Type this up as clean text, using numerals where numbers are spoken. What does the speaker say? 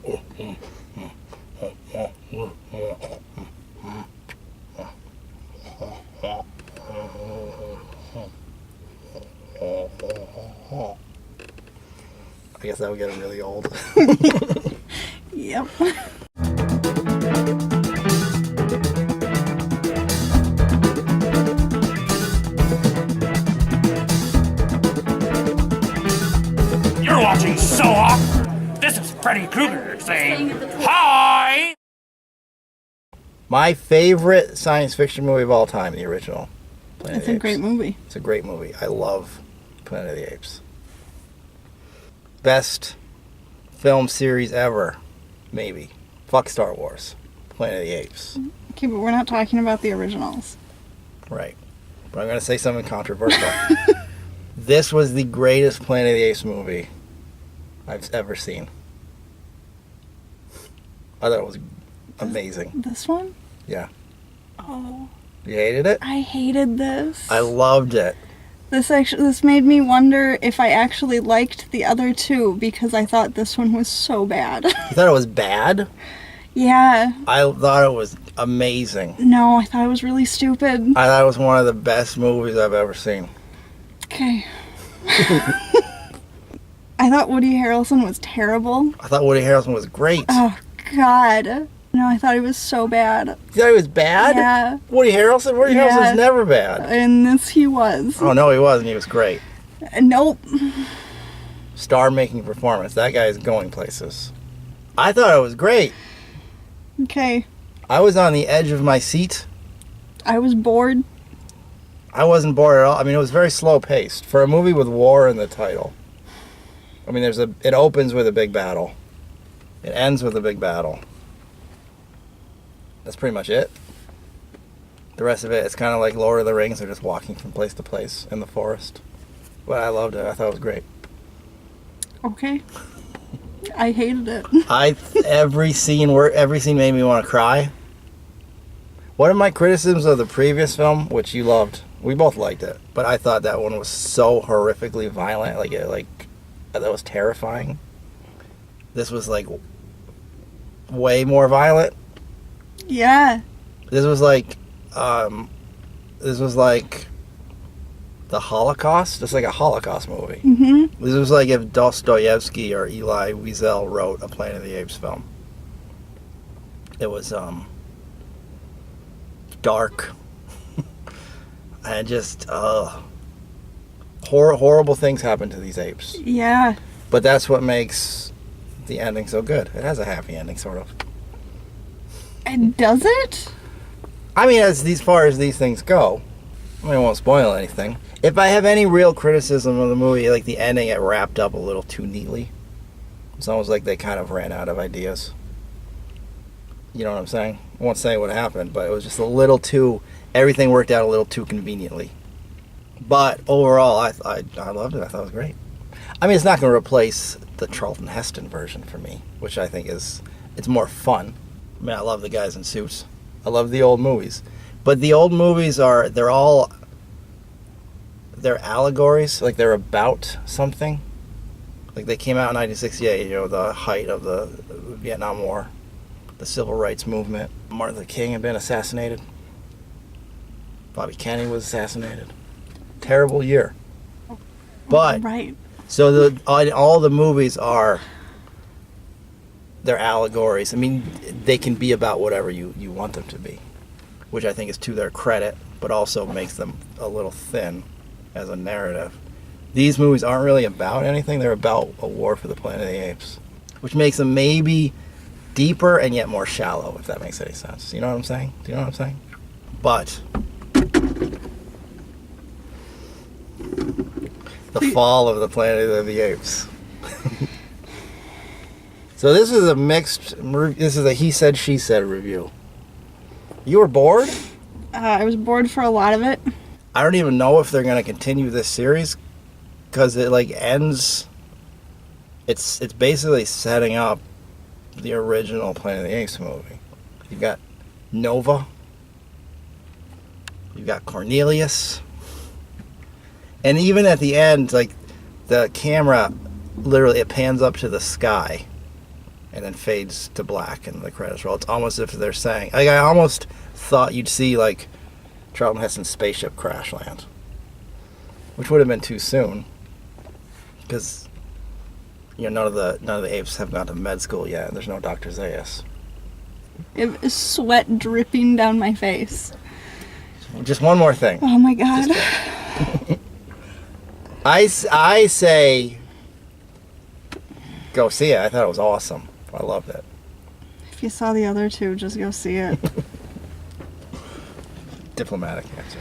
I guess that would get him really old. Yep. You're watching So Awkward. This is Freddy Krueger saying hi. My favorite science fiction movie of all time, the original. Planet It's of the a great Apes. movie. It's a great movie. I love Planet of the Apes. Best film series ever, maybe. Fuck Star Wars. Planet of the Apes. Okay, but we're not talking about the originals. Right. But I'm going to say something controversial. This was the greatest Planet of the Apes movie I've ever seen. I thought it was amazing. This one? Yeah. Oh, You hated it? I hated this. I loved it. This made me wonder if I actually liked the other two because I thought this one was so bad. You thought it was bad? Yeah. I thought it was amazing. No, I thought it was really stupid. I thought it was one of the best movies I've ever seen. Okay. I thought Woody Harrelson was terrible. I thought Woody Harrelson was great. Oh, God. No, I thought he was so bad. You thought he was bad? Yeah. Woody Harrelson? Woody Yeah. Harrelson's never bad. And this he was. Oh, no, he wasn't. He was great. Nope. Star-making performance. That guy is going places. I thought it was great. Okay. I was on the edge of my seat. I was bored. I wasn't bored at all. I mean, it was very slow-paced. For a movie with war in the title. I mean, it opens with a big battle. It ends with a big battle. That's pretty much it. The rest of it, it's kind of like Lord of the Rings. They're just walking from place to place in the forest. But I loved it. I thought it was great. Okay. I hated it. Every scene made me want to cry. One of my criticisms of the previous film, which you loved, we both liked it, but I thought that one was so horrifically violent. That was terrifying. This was way more violent. Yeah. This was like the Holocaust. It's like a Holocaust movie. Mm-hmm. This was like if Dostoevsky or Elie Wiesel wrote a Planet of the Apes film. It was dark and just horrible things happen to these apes. Yeah. But that's what makes the ending so good. It has a happy ending, sort of. And does it? I mean, as far as these things go, I mean, I won't spoil anything. If I have any real criticism of the movie, like the ending, it wrapped up a little too neatly. It's almost like they kind of ran out of ideas. You know what I'm saying? I won't say what happened, but it was just a little too... Everything worked out a little too conveniently. But overall, I loved it. I thought it was great. I mean, it's not going to replace the Charlton Heston version for me, which I think it's more fun. I mean, I love the guys in suits. I love the old movies. But the old movies they're allegories, like they're about something. Like they came out in 1968, the height of the Vietnam War, the Civil Rights Movement. Martin Luther King had been assassinated. Bobby Kennedy was assassinated. Terrible year. But, right. So all the movies they're allegories. I mean, they can be about whatever you want them to be, which I think is to their credit, but also makes them a little thin as a narrative. These movies aren't really about anything. They're about a war for the Planet of the Apes, which makes them maybe deeper and yet more shallow, if that makes any sense. You know what I'm saying? Do you know what I'm saying? But the fall of the Planet of the Apes. So this is a he said, she said review. You were bored? I was bored for a lot of it. I don't even know if they're going to continue this series because it ends. It's basically setting up the original Planet of the Apes movie. You've got Nova. You've got Cornelius. And even at the end, the camera, literally, it pans up to the sky. and then fades to black and the credits roll. It's almost as if they're saying, like, I almost thought you'd see like Charlton Heston's spaceship crash land, which would have been too soon, because none of the apes have gone to med school yet. And there's no Dr. Zaius. It was sweat dripping down my face. Just one more thing. Oh my god. I say go see it. I thought it was awesome. I loved it. If you saw the other two, just go see it. Diplomatic answer.